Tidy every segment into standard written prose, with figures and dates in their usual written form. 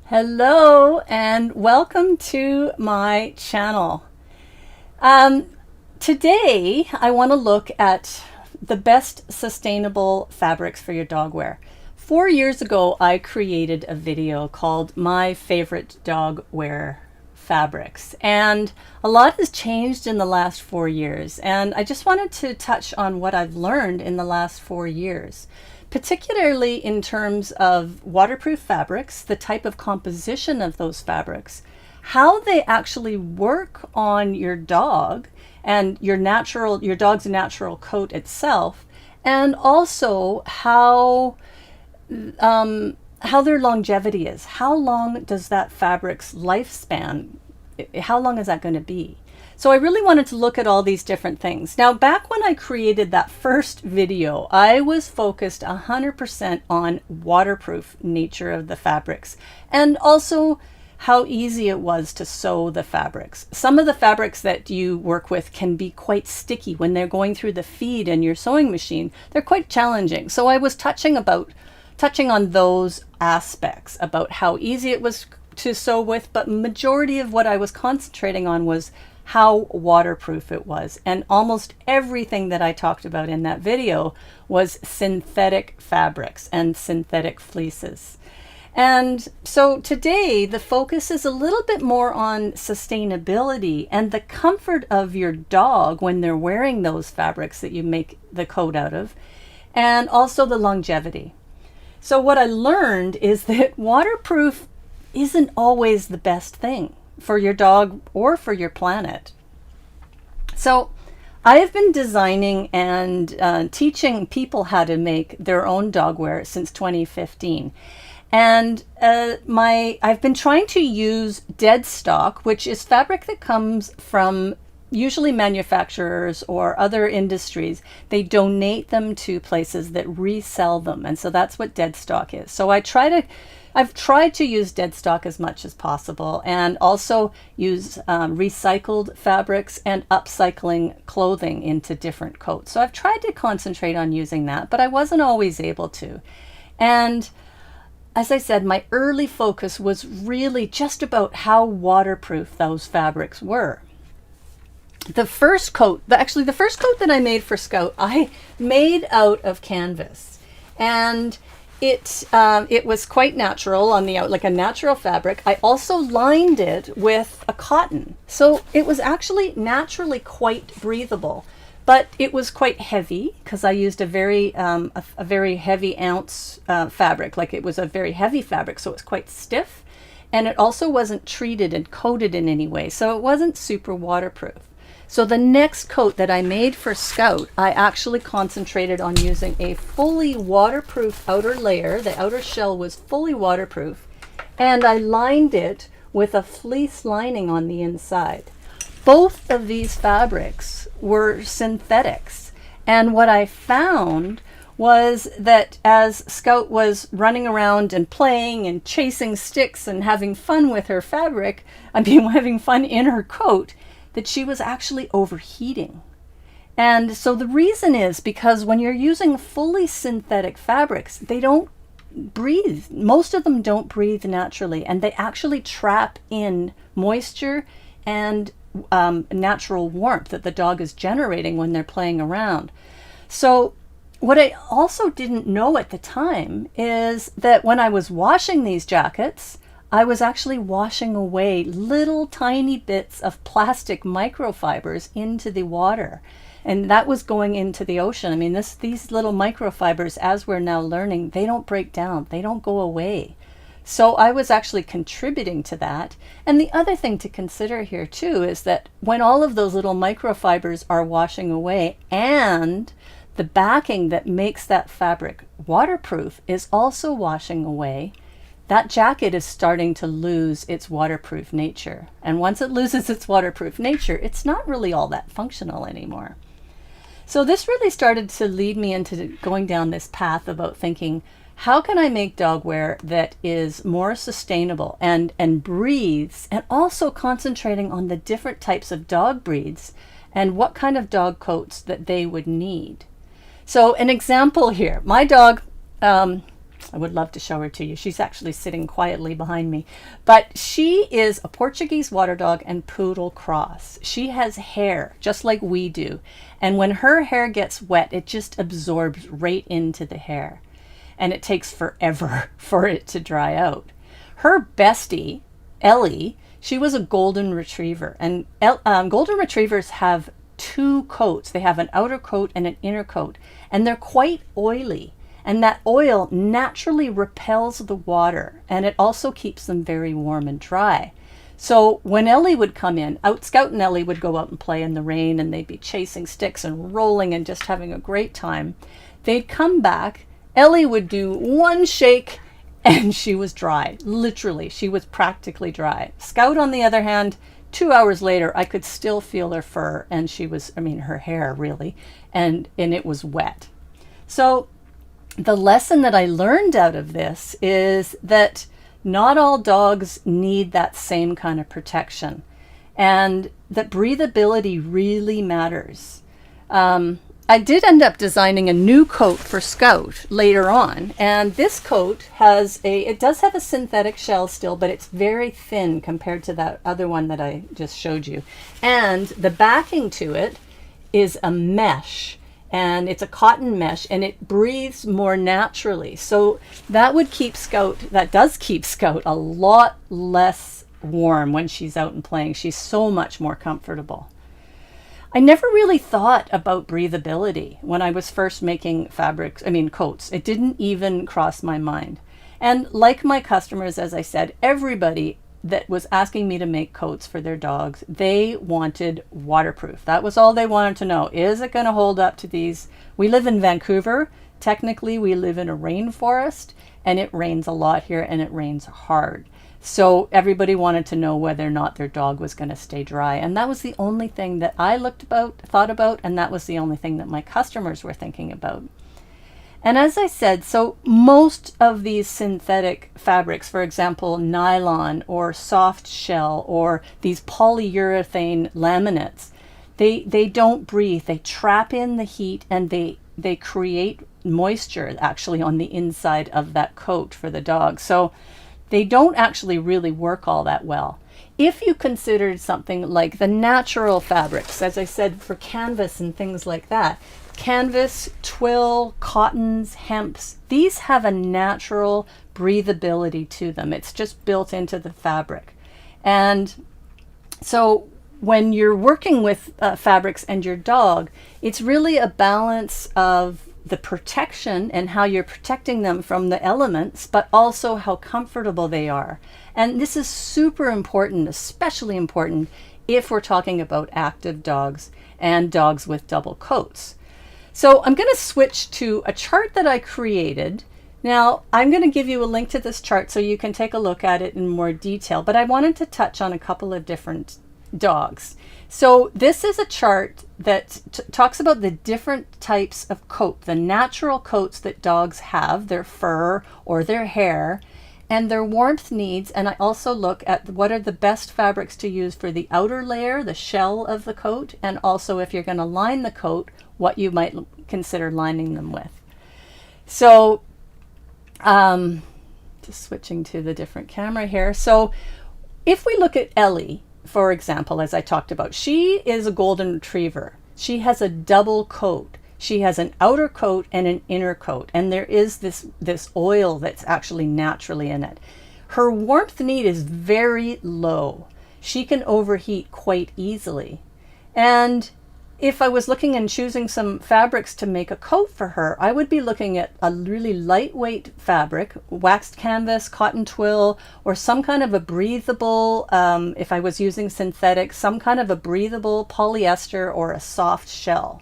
Hello and welcome to my channel. Today I want to look at the best sustainable fabrics for your dog wear. 4 years ago I created a video called My Favorite Dog Wear Fabrics, and a lot has changed in the last 4 years, and I just wanted to touch on what I've learned in the last 4 years, particularly in terms of waterproof fabrics, the type of composition of those fabrics, how they actually work on your dog and your dog's natural coat itself, and also how their longevity is. How long does that fabric's lifespan, how long is that going to be? So I really wanted to look at all these different things. Now, back when I created that first video, I was focused 100% on waterproof nature of the fabrics, and also how easy it was to sew the fabrics. Some of the fabrics that you work with can be quite sticky when they're going through the feed in your sewing machine. They're quite challenging. So I was touching on those aspects, about how easy it was to sew with, but majority of what I was concentrating on was how waterproof it was. And almost everything that I talked about in that video was synthetic fabrics and synthetic fleeces. And so today the focus is a little bit more on sustainability and the comfort of your dog when they're wearing those fabrics that you make the coat out of, and also the longevity. So what I learned is that waterproof isn't always the best thing for your dog or for your planet. So I have been designing and teaching people how to make their own dog wear since 2015. And I've been trying to use dead stock, which is fabric that comes from usually manufacturers or other industries. They donate them to places that resell them, and so that's what dead stock is. So I've tried to use dead stock as much as possible, and also use recycled fabrics and upcycling clothing into different coats. So I've tried to concentrate on using that, but I wasn't always able to. And as I said, my early focus was really just about how waterproof those fabrics were. The first coat that I made for Scout, I made out of canvas, and it was quite natural on the out, like a natural fabric. I also lined it with a cotton, so it was actually naturally quite breathable, but it was quite heavy because I used a very heavy ounce fabric. Like, it was a very heavy fabric, so it was quite stiff, and it also wasn't treated and coated in any way, so it wasn't super waterproof. So the next coat that I made for Scout, I actually concentrated on using a fully waterproof outer layer. The outer shell was fully waterproof, and I lined it with a fleece lining on the inside. Both of these fabrics were synthetics, and what I found was that as Scout was running around and playing and chasing sticks and having fun with her fabric, having fun in her coat, that she was actually overheating. And so the reason is because when you're using fully synthetic fabrics, they don't breathe. Most of them don't breathe naturally, and they actually trap in moisture and natural warmth that the dog is generating when they're playing around. So what I also didn't know at the time is that when I was washing these jackets, I was actually washing away little tiny bits of plastic microfibers into the water, and that was going into the ocean. These little microfibers, as we're now learning, they don't break down, they don't go away. So I was actually contributing to that. And the other thing to consider here too is that when all of those little microfibers are washing away, and the backing that makes that fabric waterproof is also washing away, that jacket is starting to lose its waterproof nature. And once it loses its waterproof nature, it's not really all that functional anymore. So this really started to lead me into going down this path about thinking, how can I make dog wear that is more sustainable and breathes, and also concentrating on the different types of dog breeds and what kind of dog coats that they would need. So an example here, my dog, I would love to show her to you. She's actually sitting quietly behind me. But she is a Portuguese water dog and poodle cross. She has hair just like we do. And when her hair gets wet, it just absorbs right into the hair. And it takes forever for it to dry out. Her bestie, Ellie, she was a golden retriever. And golden retrievers have two coats. They have an outer coat and an inner coat. And they're quite oily. And that oil naturally repels the water, and it also keeps them very warm and dry. So when Ellie would come in, Scout and Ellie would go out and play in the rain, and they'd be chasing sticks and rolling and just having a great time. They'd come back, Ellie would do one shake, and she was dry. Literally, she was practically dry. Scout, on the other hand, 2 hours later, I could still feel her fur, and her hair really, and it was wet. So the lesson that I learned out of this is that not all dogs need that same kind of protection, and that breathability really matters. I did end up designing a new coat for Scout later on, and this coat it does have a synthetic shell still, but it's very thin compared to that other one that I just showed you. And the backing to it is a mesh. And it's a cotton mesh, and it breathes more naturally. So that does keep Scout a lot less warm when she's out and playing. She's so much more comfortable. I never really thought about breathability when I was first making coats. It didn't even cross my mind. And like my customers, as I said, everybody that was asking me to make coats for their dogs, they wanted waterproof. That was all they wanted to know. Is it going to hold up to these? We live in Vancouver. Technically, we live in a rainforest, and it rains a lot here, and it rains hard. So everybody wanted to know whether or not their dog was going to stay dry. And that was the only thing that I thought about, and that was the only thing that my customers were thinking about. And as I said, so most of these synthetic fabrics, for example, nylon or soft shell or these polyurethane laminates, they don't breathe. They trap in the heat, and they create moisture actually on the inside of that coat for the dog. So they don't actually really work all that well. If you considered something like the natural fabrics, as I said, for canvas and things like that, canvas, twill, cottons, hemps, these have a natural breathability to them. It's just built into the fabric. And so when you're working with fabrics and your dog, it's really a balance of the protection and how you're protecting them from the elements, but also how comfortable they are. And this is super important, especially important if we're talking about active dogs and dogs with double coats. So I'm going to switch to a chart that I created. Now, I'm going to give you a link to this chart so you can take a look at it in more detail, but I wanted to touch on a couple of different dogs. So this is a chart that talks about the different types of coat, the natural coats that dogs have, their fur or their hair, and their warmth needs. And I also look at what are the best fabrics to use for the outer layer, the shell of the coat, and also if you're going to line the coat, what you might consider lining them with. So just switching to the different camera here. So if we look at Ellie, for example, as I talked about, she is a golden retriever. She has a double coat. She has an outer coat and an inner coat, and there is this oil that's actually naturally in it. Her warmth need is very low. She can overheat quite easily. And if I was looking and choosing some fabrics to make a coat for her, I would be looking at a really lightweight fabric, waxed canvas, cotton twill, or some kind of a breathable, if I was using synthetic, some kind of a breathable polyester or a soft shell.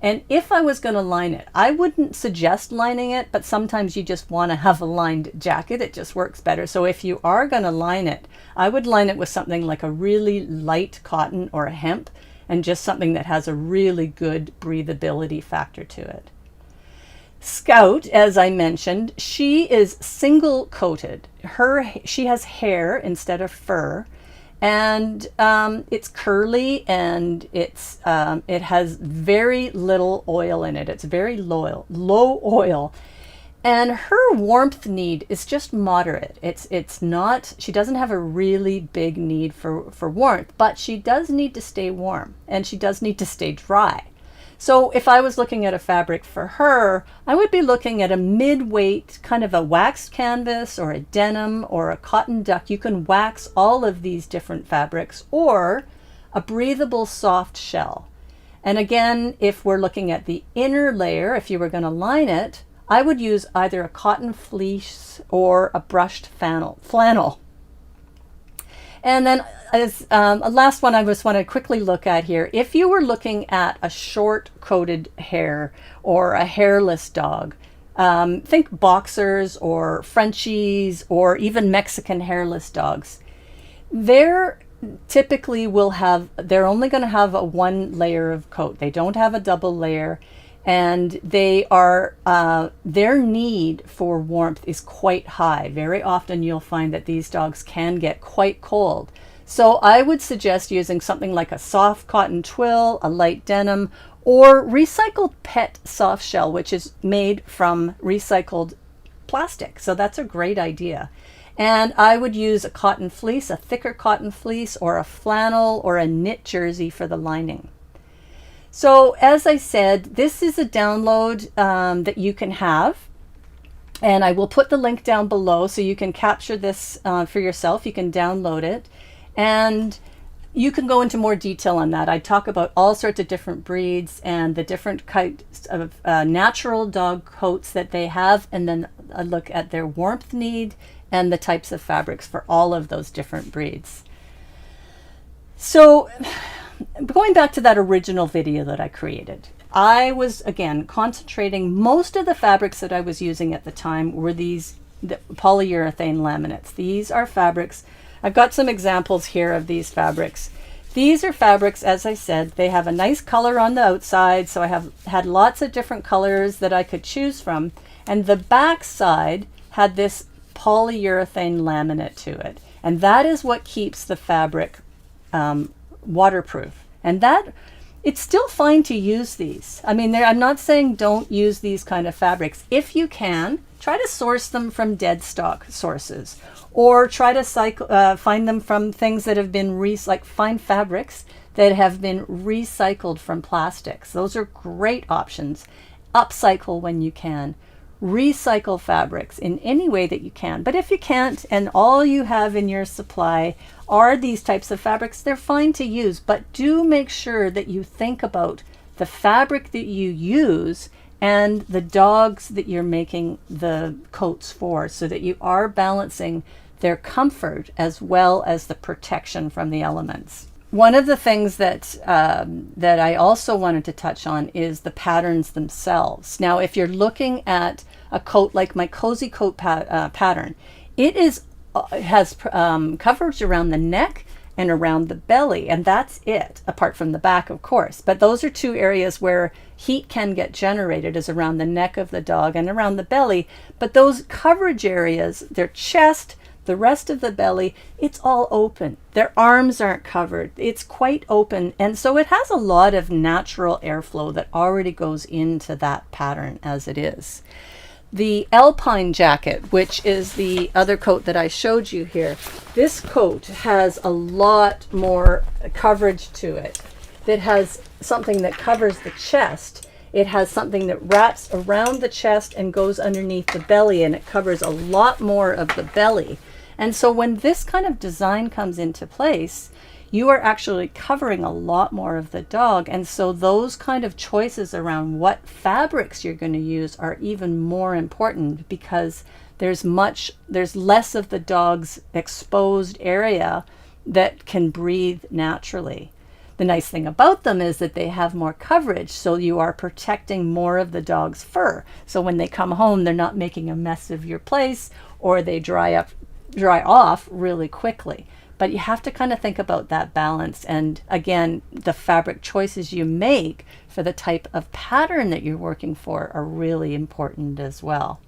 And if I was going to line it, I wouldn't suggest lining it, but sometimes you just want to have a lined jacket. It just works better. So if you are going to line it, I would line it with something like a really light cotton or a hemp, and just something that has a really good breathability factor to it. Scout, as I mentioned, she is single coated. She has hair instead of fur, and it's curly, and it has very little oil in it. It's very low oil. And her warmth need is just moderate. It's not, she doesn't have a really big need for warmth, but she does need to stay warm and she does need to stay dry. So if I was looking at a fabric for her, I would be looking at a mid-weight, kind of a waxed canvas or a denim or a cotton duck. You can wax all of these different fabrics, or a breathable soft shell. And again, if we're looking at the inner layer, if you were going to line it, I would use either a cotton fleece or a brushed flannel. And then as a last one I just want to quickly look at here, if you were looking at a short coated hair or a hairless dog, think boxers or Frenchies or even Mexican hairless dogs, they're typically they're only going to have a one layer of coat. They don't have a double layer. And they are their need for warmth is quite high. Very often you'll find that these dogs can get quite cold. So I would suggest using something like a soft cotton twill, a light denim, or recycled pet soft shell, which is made from recycled plastic. So that's a great idea. And I would use a cotton fleece, a thicker cotton fleece, or a flannel or a knit jersey for the lining. So as I said, this is a download that you can have, and I will put the link down below so you can capture this for yourself. You can download it, and you can go into more detail on that. I talk about all sorts of different breeds and the different kinds of natural dog coats that they have, and then a look at their warmth need and the types of fabrics for all of those different breeds. So going back to that original video that I created, I was, again, concentrating. Most of the fabrics that I was using at the time were the polyurethane laminates. These are fabrics. I've got some examples here of these fabrics. These are fabrics, as I said, they have a nice color on the outside, so I have had lots of different colors that I could choose from. And the back side had this polyurethane laminate to it. And that is what keeps the fabric waterproof. And that it's still fine to use these. I mean, I'm not saying don't use these kind of fabrics. If you can, try to source them from dead stock sources, or try to find them from things that have been find fabrics that have been recycled from plastics. Those are great options. Upcycle when you can. Recycle fabrics in any way that you can. But if you can't, and all you have in your supply are these types of fabrics, they're fine to use, but do make sure that you think about the fabric that you use and the dogs that you're making the coats for, so that you are balancing their comfort as well as the protection from the elements. One of the things that I also wanted to touch on is the patterns themselves. Now, if you're looking at a coat like my Cozy Coat pattern, it has coverage around the neck and around the belly, and that's it, apart from the back, of course. But those are two areas where heat can get generated, is around the neck of the dog and around the belly. But those coverage areas, their chest, the rest of the belly, it's all open. Their arms aren't covered. It's quite open. And so it has a lot of natural airflow that already goes into that pattern as it is. The Alpine jacket, which is the other coat that I showed you here, this coat has a lot more coverage to it. It has something that covers the chest. It has something that wraps around the chest and goes underneath the belly, and it covers a lot more of the belly. And so when this kind of design comes into place, you are actually covering a lot more of the dog. And so those kind of choices around what fabrics you're going to use are even more important, because there's less of the dog's exposed area that can breathe naturally. The nice thing about them is that they have more coverage, so you are protecting more of the dog's fur. So when they come home, they're not making a mess of your place, or they dry off really quickly. But you have to kind of think about that balance. And again, the fabric choices you make for the type of pattern that you're working for are really important as well.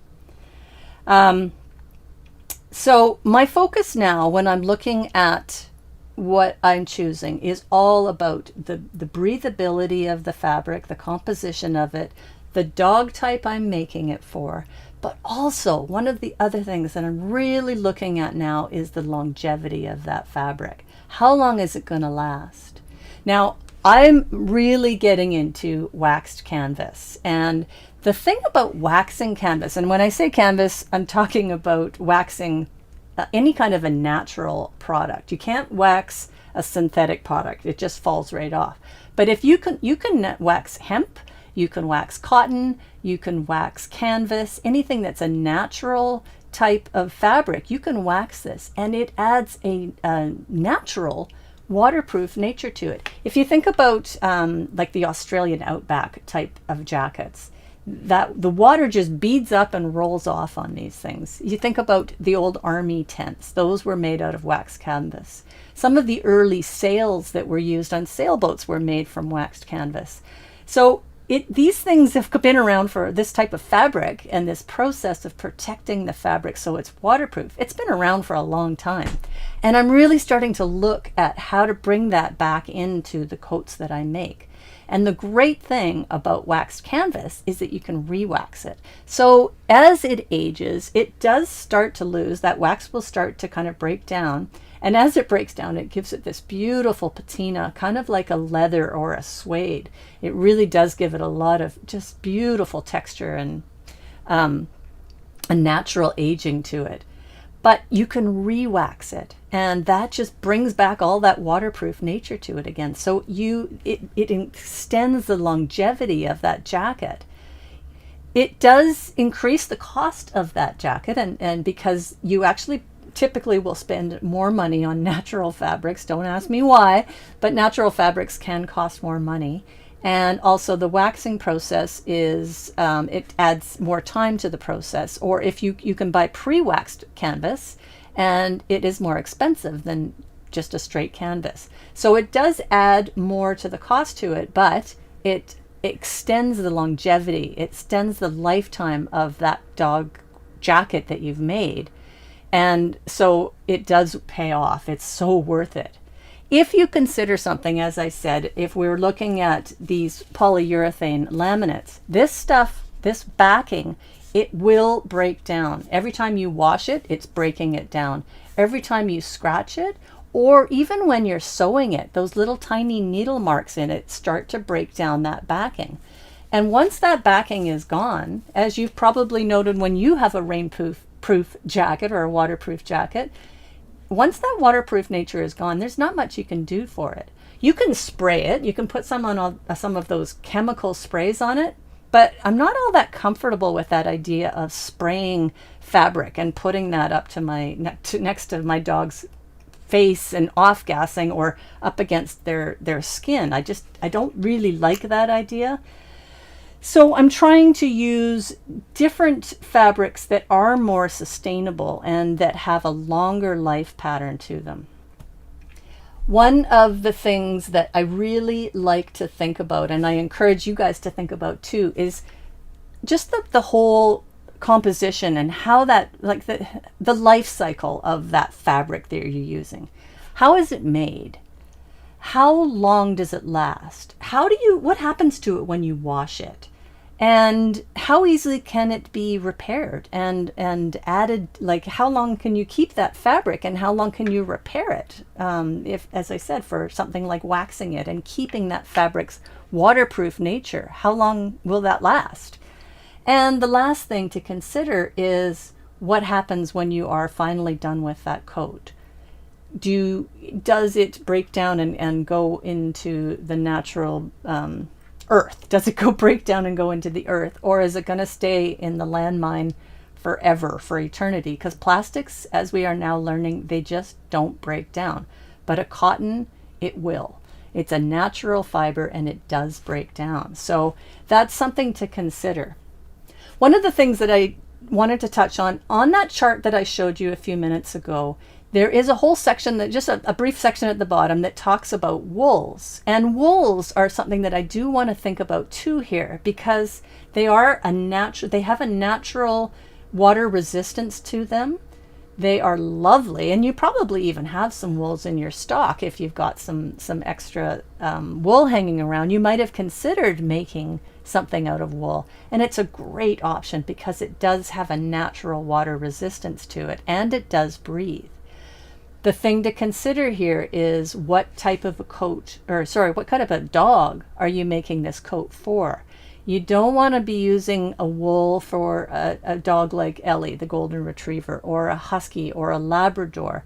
So my focus now, when I'm looking at what I'm choosing, is all about the breathability of the fabric, the composition of it, the dog type I'm making it for, But also, one of the other things that I'm really looking at now is the longevity of that fabric. How long is it going to last? Now, I'm really getting into waxed canvas. And the thing about waxing canvas, and when I say canvas, I'm talking about waxing any kind of a natural product. You can't wax a synthetic product. It just falls right off. But if you can wax hemp, you can wax cotton, you can wax canvas, anything that's a natural type of fabric, you can wax this, and it adds a natural waterproof nature to it. If you think about like the Australian outback type of jackets, that the water just beads up and rolls off on these things. You think about the old army tents, those were made out of waxed canvas. Some of the early sails that were used on sailboats were made from waxed canvas. So these things have been around for this type of fabric, and this process of protecting the fabric so it's waterproof. It's been around for a long time. And I'm really starting to look at how to bring that back into the coats that I make. And the great thing about waxed canvas is that you can re-wax it. So as it ages, it does start to lose. That wax will start to kind of break down. And as it breaks down, it gives it this beautiful patina, kind of like a leather or a suede. It really does give it a lot of just beautiful texture and a natural aging to it. But you can re-wax it, and that just brings back all that waterproof nature to it again. So it extends the longevity of that jacket. It does increase the cost of that jacket, and because you actually typically will spend more money on natural fabrics. Don't ask me why, but natural fabrics can cost more money. And also the waxing process is, it adds more time to the process. Or if you can buy pre-waxed canvas, and it is more expensive than just a straight canvas. So it does add more to the cost to it, but it extends the longevity, it extends the lifetime of that dog jacket that you've made. And so it does pay off. It's so worth it. If you consider something, as I said, if we're looking at these polyurethane laminates, this stuff, this backing, it will break down. Every time you wash it, it's breaking it down. Every time you scratch it, or even when you're sewing it, those little tiny needle marks in it start to break down that backing. And once that backing is gone, as you've probably noted when you have a rainproof jacket or a waterproof jacket, once that waterproof nature is gone, there's not much you can do for it. You can spray it. You can put some on some of those chemical sprays on it, but I'm not all that comfortable with that idea of spraying fabric and putting that up to next to my dog's face and off-gassing or up against their skin. I don't really like that idea. So I'm trying to use different fabrics that are more sustainable and that have a longer life pattern to them. One of the things that I really like to think about, and I encourage you guys to think about too, is just the whole composition and how that, like the life cycle of that fabric that you're using. How is it made? How long does it last? What happens to it when you wash it? And how easily can it be repaired and added? Like, how long can you keep that fabric, and how long can you repair it? If, as I said, for something like waxing it and keeping that fabric's waterproof nature, how long will that last? And the last thing to consider is what happens when you are finally done with that coat. Does it break down and go into the natural earth? Does it break down and go into the earth, or is it going to stay in the landmine forever, for eternity? Because plastics, as we are now learning, they just don't break down. But a cotton, it will. It's a natural fiber and it does break down. So that's something to consider. One of the things that I wanted to touch on that chart that I showed you a few minutes ago, there is a whole section, that just a brief section at the bottom, that talks about wools. And wools are something that I do want to think about too here, because they have a natural water resistance to them. They are lovely, and you probably even have some wools in your stock. If you've got some extra wool hanging around, you might have considered making something out of wool. And it's a great option because it does have a natural water resistance to it, and it does breathe. The thing to consider here is what type of a coat, or sorry, what kind of a dog are you making this coat for? You don't want to be using a wool for a dog like Ellie, the golden retriever, or a husky or a Labrador.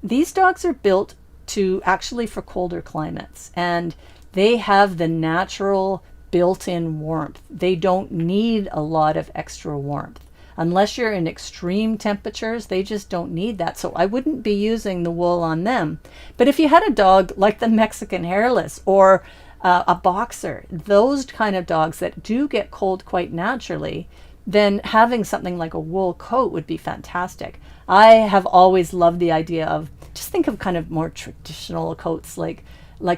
These dogs are built to actually for colder climates, and they have the natural built-in warmth. They don't need a lot of extra warmth. Unless you're in extreme temperatures, they just don't need that. So I wouldn't be using the wool on them. But if you had a dog like the Mexican hairless or a boxer, those kind of dogs that do get cold quite naturally, then having something like a wool coat would be fantastic. I have always loved the idea of, just think of kind of more traditional coats like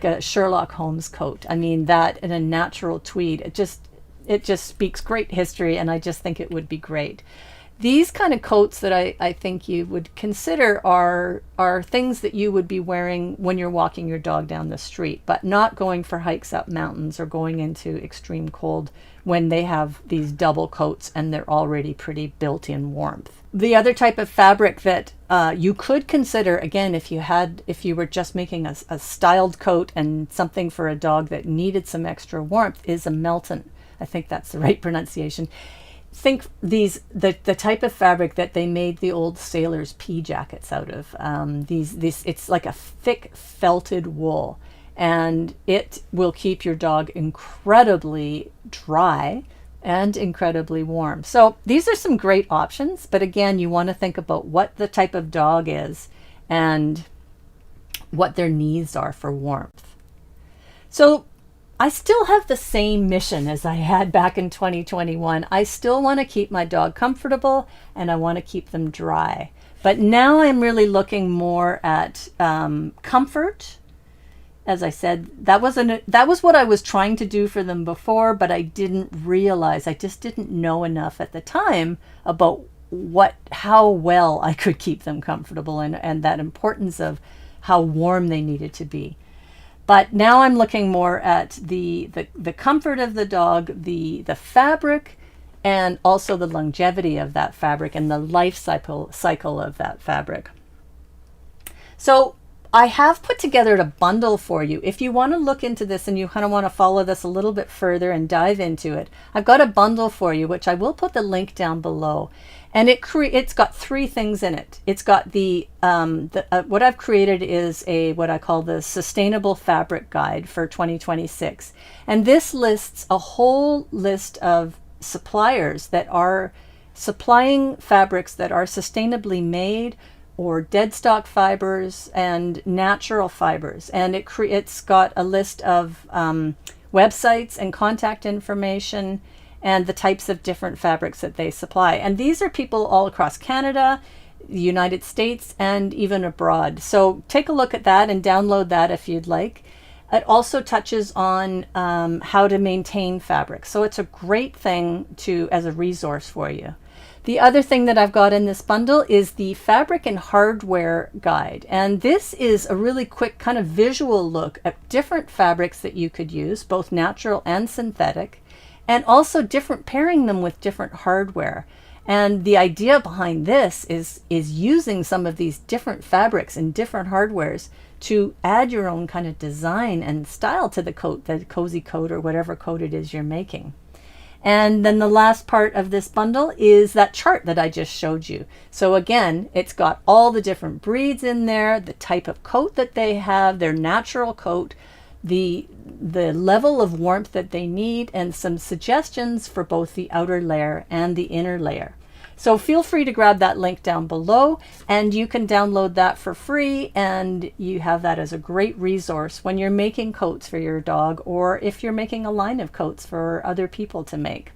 a Sherlock Holmes coat. I mean, that in a natural tweed, it just speaks great history, and I just think it would be great. These kind of coats that I think you would consider are things that you would be wearing when you're walking your dog down the street, but not going for hikes up mountains or going into extreme cold when they have these double coats and they're already pretty built-in warmth. The other type of fabric that you could consider, again, if you were just making a styled coat and something for a dog that needed some extra warmth, is a Melton. I think that's the right pronunciation. Think the type of fabric that they made the old sailors' pea jackets out of. It's like a thick felted wool, and it will keep your dog incredibly dry and incredibly warm. So these are some great options, but again, you want to think about what the type of dog is and what their needs are for warmth. So I still have the same mission as I had back in 2021. I still want to keep my dog comfortable, and I want to keep them dry. But now I'm really looking more at comfort. As I said, that was what I was trying to do for them before, but I didn't realize, I just didn't know enough at the time about how well I could keep them comfortable, and that importance of how warm they needed to be. But now I'm looking more at the comfort of the dog, the fabric, and also the longevity of that fabric and the life cycle of that fabric. So I have put together a bundle for you. If you want to look into this and you kind of want to follow this a little bit further and dive into it, I've got a bundle for you, which I will put the link down below. And it's got 3 things in it. It's got what I've created is what I call the Sustainable Fabric Guide for 2026. And this lists a whole list of suppliers that are supplying fabrics that are sustainably made, or dead stock fibers and natural fibers. And it's got a list of websites and contact information and the types of different fabrics that they supply. And these are people all across Canada, the United States, and even abroad. So take a look at that and download that if you'd like. It also touches on how to maintain fabric. So it's a great thing as a resource for you. The other thing that I've got in this bundle is the Fabric and Hardware Guide. And this is a really quick kind of visual look at different fabrics that you could use, both natural and synthetic, and also pairing them with different hardware. And the idea behind this is using some of these different fabrics and different hardwares to add your own kind of design and style to the coat, the cozy coat or whatever coat it is you're making. And then the last part of this bundle is that chart that I just showed you. So again, it's got all the different breeds in there, the type of coat that they have, their natural coat, the level of warmth that they need, and some suggestions for both the outer layer and the inner layer. So feel free to grab that link down below, and you can download that for free, and you have that as a great resource when you're making coats for your dog, or if you're making a line of coats for other people to make.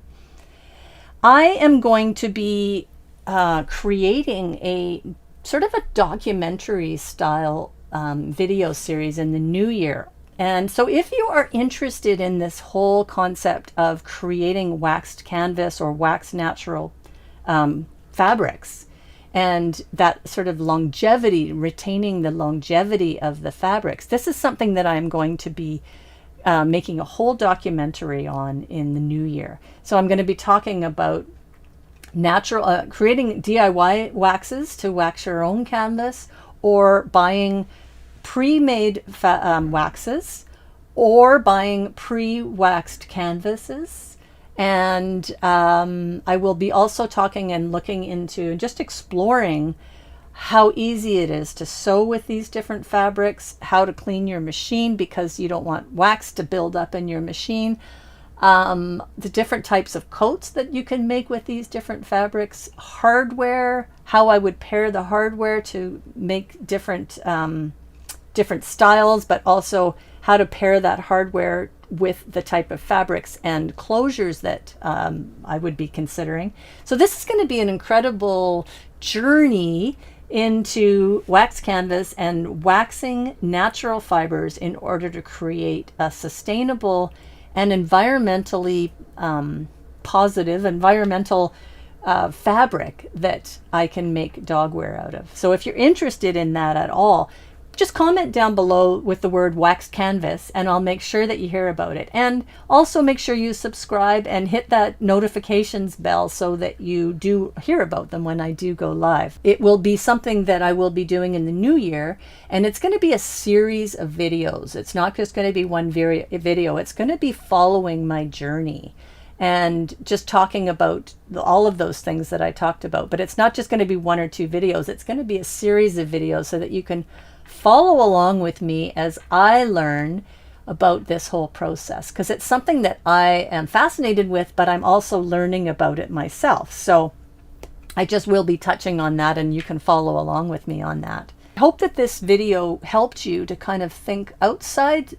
I am going to be creating a sort of a documentary style video series in the new year. And so if you are interested in this whole concept of creating waxed canvas or waxed natural fabrics, and that sort of longevity, retaining the longevity of the fabrics, this is something that I'm going to be making a whole documentary on in the new year. So I'm going to be talking about natural, creating DIY waxes to wax your own canvas, or buying pre-made waxes, or buying pre-waxed canvases. And I will be also talking and looking into and just exploring how easy it is to sew with these different fabrics, how to clean your machine because you don't want wax to build up in your machine, the different types of coats that you can make with these different fabrics, hardware, how I would pair the hardware to make different different styles, but also how to pair that hardware with the type of fabrics and closures that I would be considering. So this is going to be an incredible journey into wax canvas and waxing natural fibers in order to create a sustainable and environmentally positive environmental fabric that I can make dogwear out of. So if you're interested in that at all, just comment down below with the word waxed canvas and I'll make sure that you hear about it. And also make sure you subscribe and hit that notifications bell so that you do hear about them when I do go live. It will be something that I will be doing in the new year, and it's going to be a series of videos. It's not just going to be one video. It's going to be following my journey and just talking about all of those things that I talked about. But it's not just going to be one or two videos. It's going to be a series of videos so that you can follow along with me as I learn about this whole process, because it's something that I am fascinated with, but I'm also learning about it myself. So I just will be touching on that, and you can follow along with me on that. I hope that this video helped you to kind of think outside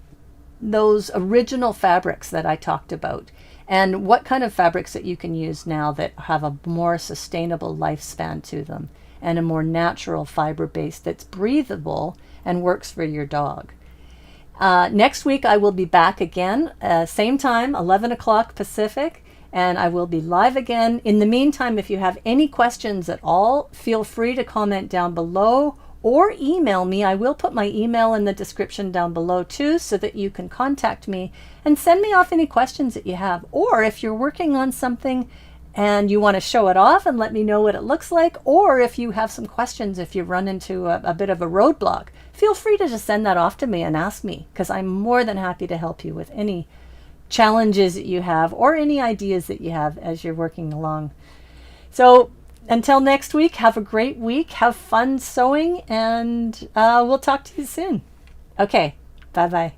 those original fabrics that I talked about, and what kind of fabrics that you can use now that have a more sustainable lifespan to them, and a more natural fiber base that's breathable and works for your dog. Next week I will be back again, same time, 11 o'clock Pacific, and I will be live again. In the meantime, if you have any questions at all, feel free to comment down below or email me. I will put my email in the description down below too, so that you can contact me and send me off any questions that you have. Or if you're working on something and you want to show it off and let me know what it looks like, or if you have some questions, if you run into a bit of a roadblock, feel free to just send that off to me and ask me, because I'm more than happy to help you with any challenges that you have or any ideas that you have as you're working along. So until next week, have a great week, have fun sewing, and we'll talk to you soon. Okay, bye-bye.